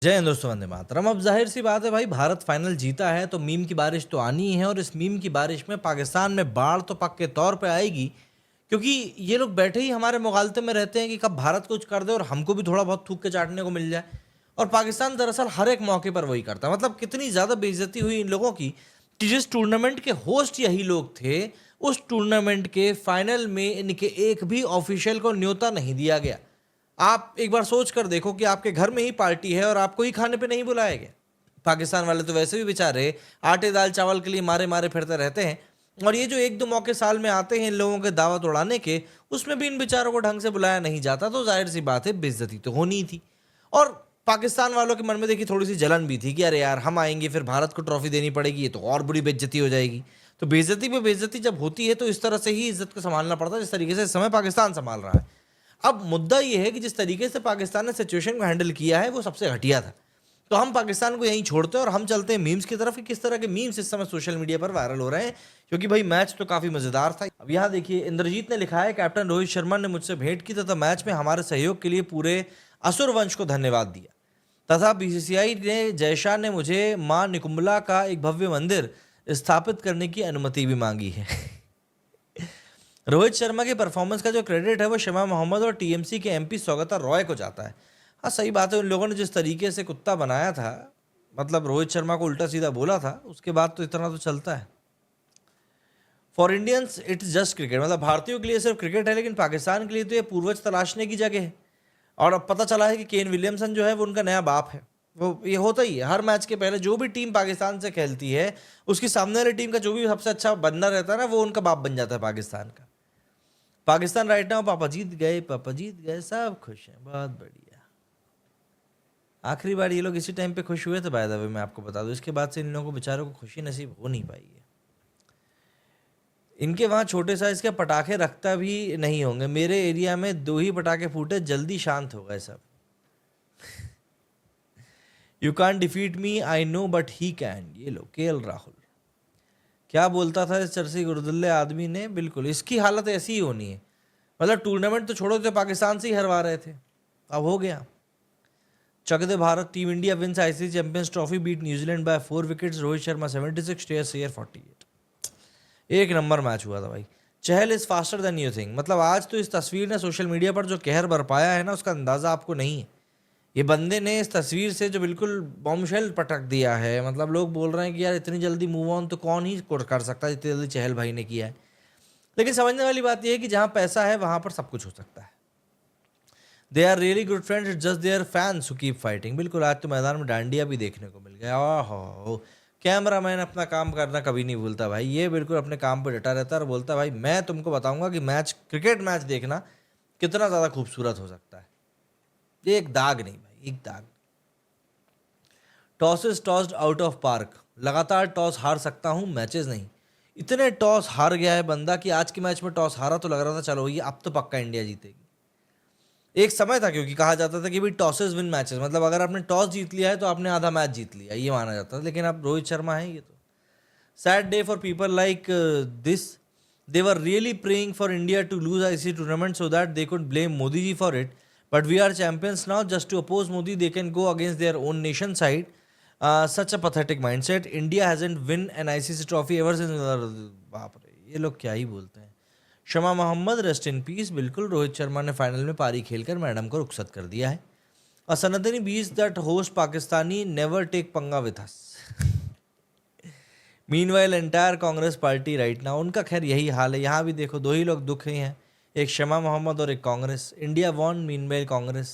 जय हिंद दोस्तों, वंदे मातरम। अब जाहिर सी बात है भाई, भारत फाइनल जीता है तो मीम की बारिश तो आनी ही है। और इस मीम की बारिश में पाकिस्तान में बाढ़ तो पक्के तौर पे आएगी, क्योंकि ये लोग बैठे ही हमारे मुगालते में रहते हैं कि कब भारत कुछ कर दे और हमको भी थोड़ा बहुत थूक के चाटने को मिल जाए। और पाकिस्तान दरअसल हर एक मौके पर वही करता है। मतलब कितनी ज़्यादा बेइज्जती हुई इन लोगों की कि जिस टूर्नामेंट के होस्ट यही लोग थे, उस टूर्नामेंट के फाइनल में इनके एक भी ऑफिशियल को न्योता नहीं दिया गया। आप एक बार सोच कर देखो कि आपके घर में ही पार्टी है और आपको ही खाने पे नहीं बुलाया गया। पाकिस्तान वाले तो वैसे भी बेचारे आटे दाल चावल के लिए मारे मारे फिरते रहते हैं। और ये जो एक दो मौके साल में आते हैं इन लोगों के दावत उड़ाने के, उसमें भी इन बेचारों को ढंग से बुलाया नहीं जाता। तो जाहिर सी बात है, बेइज्जती तो होनी ही थी। और पाकिस्तान वालों के मन में देखिए थोड़ी सी जलन भी थी कि अरे यार, हम आएंगे फिर भारत को ट्रॉफी देनी पड़ेगी, ये तो और बुरी बेइज्जती हो जाएगी। तो बेइज्जती पे बेइज्जती जब होती है तो इस तरह से ही इज्जत को संभालना पड़ता है, जिस तरीके से इस समय पाकिस्तान संभाल रहा है। अब मुद्दा ये है कि जिस तरीके से पाकिस्तान ने सिचुएशन को हैंडल किया है वो सबसे घटिया था। तो हम पाकिस्तान को यहीं छोड़ते हैं और हम चलते हैं मीम्स की तरफ कि किस तरह के मीम्स इस समय सोशल मीडिया पर वायरल हो रहे हैं। क्योंकि भाई मैच तो काफ़ी मज़ेदार था। अब यहाँ देखिए, इंद्रजीत ने लिखा है, कैप्टन रोहित शर्मा ने मुझसे भेंट की तथा मैच में हमारे सहयोग के लिए पूरे असुर वंश को धन्यवाद दिया। तथा बीसीसीआई ने जयशाह ने मुझे मां निकुंबला का एक भव्य मंदिर स्थापित करने की अनुमति भी मांगी है। रोहित शर्मा के परफॉर्मेंस का जो क्रेडिट है वो शमा मोहम्मद और टीएमसी के एमपी सौगता रॉय को जाता है। हाँ, सही बात है, उन लोगों ने जिस तरीके से कुत्ता बनाया था, मतलब रोहित शर्मा को उल्टा सीधा बोला था, उसके बाद तो इतना तो चलता है। For Indians it's just cricket, मतलब भारतीयों के लिए सिर्फ क्रिकेट है, लेकिन पाकिस्तान के लिए तो ये पूर्वज तलाशने की जगह है। और अब पता चला है कि केन विलियमसन जो है वो उनका नया बाप है। वो ये होता ही है, हर मैच के पहले जो भी टीम पाकिस्तान से खेलती है उसकी सामने वाली टीम का जो भी सबसे अच्छा बंदा रहता है ना, वो उनका बाप बन जाता है पाकिस्तान का। पाकिस्तान राइट नाउ पापा जीत गए, सब खुश हैं, बहुत बढ़िया। आखिरी बार ये लोग इसी टाइम पे खुश हुए थे, बाय द वे मैं आपको बता दूं। इसके बाद से इन लोगों को बेचारों को खुशी नसीब हो नहीं पाई है। इनके वहाँ छोटे साइज के पटाखे रखता भी नहीं होंगे। मेरे एरिया में 2 ही पटाखे फूटे, जल्दी शांत हो गए सब। You can't defeat me, I know but he can. ये लो केएल राहुल क्या बोलता था इस चरसी गुरदुल्ले आदमी ने। बिल्कुल इसकी हालत ऐसी ही होनी है। मतलब टूर्नामेंट तो छोड़ो, तो पाकिस्तान से ही हरवा रहे थे, अब हो गया। चक दे Bharat, team India wins ICC champions trophy, beat New Zealand by 4 wickets, Rohit Sharma 76, Shreyas Iyer 48। एक नंबर मैच हुआ था भाई। Chahal is faster than you think. मतलब आज तो इस तस्वीर ने सोशल मीडिया पर जो कहर बरपाया है ना, उसका अंदाजा आपको नहीं है। ये बंदे ने इस तस्वीर से जो बिल्कुल बॉम्बशेल पटक दिया है। मतलब लोग बोल रहे हैं कि यार इतनी जल्दी मूव ऑन तो कौन ही कर सकता है जितनी जल्दी चहल भाई ने किया है। लेकिन समझने वाली बात यह है कि जहां पैसा है वहां पर सब कुछ हो सकता है। They are really good friends, it's just their fans who keep fighting. बिल्कुल, आज तो मैदान में डांडिया भी देखने को मिल गया। ओहो, कैमरा मैन अपना काम करना कभी नहीं भूलता भाई। ये बिल्कुल अपने काम पर डटा रहता है और बोलता है भाई मैं तुमको बताऊंगा कि मैच, क्रिकेट मैच देखना कितना ज़्यादा खूबसूरत हो सकता है। एक दाग नहीं भाई, एक दाग। Toss is tossed out of park, लगातार टॉस हार सकता हूँ, मैचेस नहीं। इतने टॉस हार गया है बंदा कि आज के मैच में टॉस हारा तो लग रहा था चलो ये अब तो पक्का इंडिया जीतेगी। एक समय था, क्योंकि कहा जाता था कि भाई टॉसेस विन मैचेस, मतलब अगर आपने टॉस जीत लिया है तो आपने आधा मैच जीत लिया, ये माना जाता था। लेकिन अब रोहित शर्मा है ये तो। Sad day for people like this, they were really praying for India to lose ICC tournament so that they could blame Modi ji for it, but we are champions now, just to oppose Modi they can go against their own nation side. Such a pathetic mindset, India hasn't win an ICC trophy ever since. बाप रे, ये लोग क्या ही बोलते हैं। Shama Mohammed rest in peace. बिल्कुल, रोहित शर्मा ने फाइनल में पारी खेलकर मैडम को रुखसत कर दिया है। और Sanatani beats that host Pakistani never take panga with us. Meanwhile entire Congress party right now, उनका खैर यही हाल है। यहाँ भी देखो 2 ही लोग दुख ही हैं, एक शमा मोहम्मद और एक Congress. India won, meanwhile Congress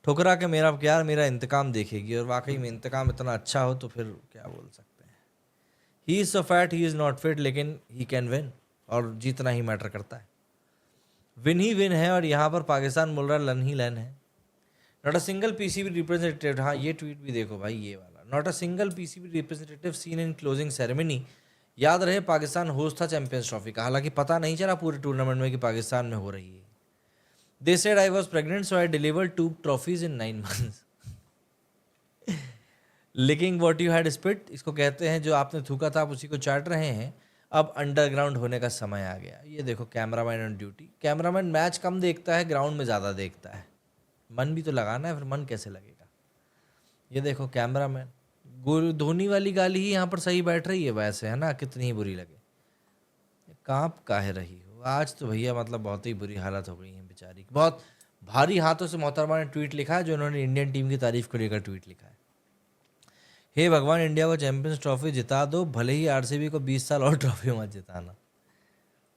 ठुकरा के मेरा इंतकाम देखेगी। और वाकई में इंतकाम इतना अच्छा हो तो फिर क्या बोल सकते हैं। He is so fat, he is not fit, लेकिन ही कैन विन, और जीतना ही मैटर करता है। विन ही विन है, और यहाँ पर पाकिस्तान बोल रहा है लन ही लन है। Not a single PCB representative, हाँ ये ट्वीट भी देखो भाई, ये वाला, not a single PCB representative seen in closing ceremony. याद रहे पाकिस्तान होस्ट था चैंपियंस ट्रॉफी का, हालांकि पता नहीं चला पूरे टूर्नामेंट में कि पाकिस्तान में हो रही है। They said I was pregnant so I delivered 2 trophies in 9 months। Licking what you had spit, इसको कहते हैं जो आपने थूका था आप उसी को चाट रहे हैं। अब अंडरग्राउंड होने का समय आ गया। ये देखो cameraman on duty. Cameraman match कम देखता है, ग्राउंड में ज़्यादा देखता है। मन भी तो लगाना है, फिर मन कैसे लगेगा। ये देखो कैमरामैन, धोनी वाली गाली ही यहाँ पर सही बैठ रही है वैसे, है ना, कितनी ही बुरी लगे। काँप काहे रही हो आज तो भैया, मतलब बहुत ही बुरी हालत हो गई है बेचारी की। बहुत भारी हाथों से मोहतरमा ने ट्वीट लिखा है, जो उन्होंने इंडियन टीम की तारीफ को लेकर ट्वीट लिखा है। हे भगवान, इंडिया को चैंपियंस ट्रॉफी जिता दो, भले ही आरसीबी को 20 साल और ट्रॉफी मत जिताना।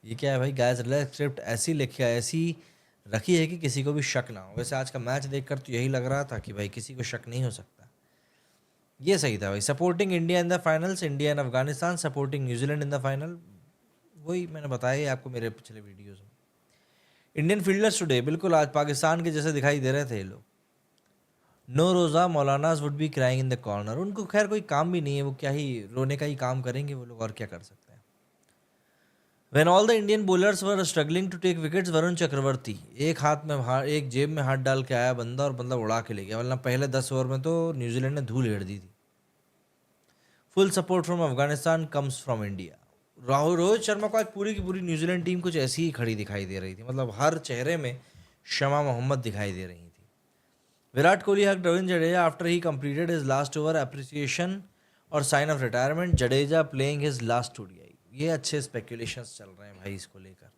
ये क्या है भाई, गाइस रिलैक्स, स्क्रिप्ट ऐसी लिखी है, ऐसी रखी है कि किसी को भी शक ना हो। वैसे आज का मैच देखकर तो यही लग रहा था कि भाई किसी को शक नहीं हो सकता। ये सही था भाई। Supporting India in the finals, India and Afghanistan supporting New Zealand in the final. वही मैंने बताया ही आपको मेरे पिछले वीडियोज़ में। इंडियन फील्डर्स टुडे, बिल्कुल आज पाकिस्तान के जैसे दिखाई दे रहे थे ये लोग। No roza maulanas would be crying in the corner. उनको खैर कोई काम भी नहीं है, वो क्या ही रोने का ही काम करेंगे वो लोग, और क्या कर सकते हैं। When all the Indian bowlers were struggling to take wickets, Varun Chakravarthy एक हाथ में एक जेब में हाथ डाल के आया बंदा और बंदा उड़ा के ले गया, वरना पहले 10 ओवर में तो न्यूजीलैंड ने धूल हेड़ दी थी। Full support from Afghanistan comes from India. Rahul Rohit Sharma को आज पूरी की पूरी न्यूजीलैंड टीम कुछ ऐसी ही खड़ी दिखाई दे रही थी, मतलब हर चेहरे में शमा मोहम्मद दिखाई दे रही थी। Virat Kohli hugs Ravindra Jadeja after he completed his last over appreciation और sign off retirement. Jadeja playing his last ODI. ये अच्छे स्पेकुलेशंस चल रहे हैं भाई इसको लेकर।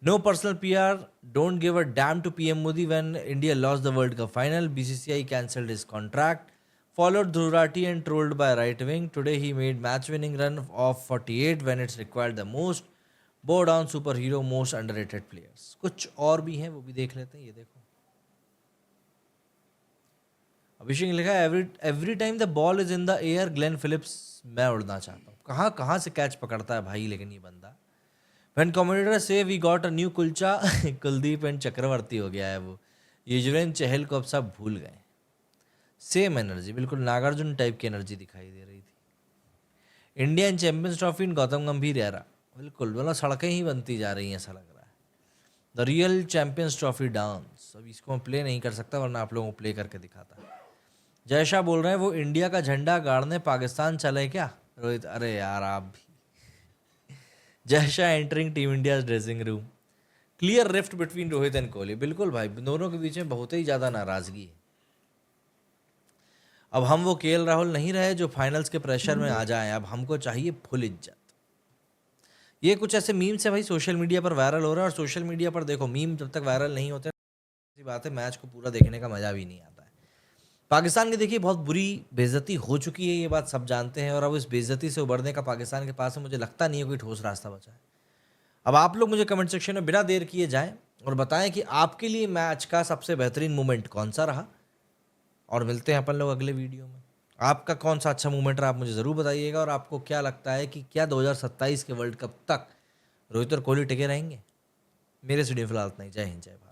No personal PR, don't give a damn to PM Modi when India lost the world cup final. BCCI cancelled his contract. Followed Dhurati and trolled by right wing. Today he made match winning run of 48 when it's required the most. Bow down superhero, most underrated players. कुछ और भी हैं, वो भी देख लेते हैं। ये देखो, अभिषेक ने लिखा है every time the ball is in the air Glenn Phillips, मैं उड़ना चाहता हूँ। कहाँ कहाँ से कैच पकड़ता है भाई लेकिन ये बंदा। When commentators say we got a new kulcha, Kuldeep and Chakravarthy हो गया है वो। युजवेंद्र चहल को अब सब भूल गए। सेम एनर्जी, बिल्कुल नागार्जुन टाइप की एनर्जी दिखाई दे रही थी। Indian champions trophy in Gautam गंभीर एरा, बिल्कुल मतलब सड़कें ही बनती जा रही हैं ऐसा लग रहा है। The real champions trophy dance, अब इसको मैं प्ले नहीं कर सकता वरना आप लोगों को प्ले करके दिखाता। जय शाह बोल रहे हैं वो इंडिया का झंडा गाड़ने पाकिस्तान चले क्या रोहित? अरे यार आप भी। Jay Shah entering team India dressing room, clear rift between Rohit and Kohli. बिल्कुल भाई, दोनों के बीच में बहुत ही ज़्यादा नाराज़गी है। अब हम वो केएल राहुल नहीं रहे जो फाइनल्स के प्रेशर में आ जाएं, अब हमको चाहिए फुल इज्जत। ये कुछ ऐसे मीम्स है भाई सोशल मीडिया पर वायरल हो रहा है, और सोशल मीडिया पर देखो मीम जब तक वायरल नहीं होते ऐसी बात है, मैच को पूरा देखने का मजा भी नहीं आता है। पाकिस्तान की देखिए बहुत बुरी बेइज्जती हो चुकी है, ये बात सब जानते हैं, और अब इस बेइज्जती से उबरने का पाकिस्तान के पास में मुझे लगता नहीं है कोई ठोस रास्ता बचा है। अब आप लोग मुझे कमेंट सेक्शन में बिना देर किए जाएं और बताएं कि आपके लिए मैच का सबसे बेहतरीन मोमेंट कौन सा रहा, और मिलते हैं अपन लोग अगले वीडियो में। आपका कौन सा अच्छा मूवमेंट रहा आप मुझे ज़रूर बताइएगा, और आपको क्या लगता है कि क्या 2027 के वर्ल्ड कप तक रोहित और कोहली टिके रहेंगे? मेरे स्टूडियो फिलहाल इतना ही। जय हिंद, जय भारत।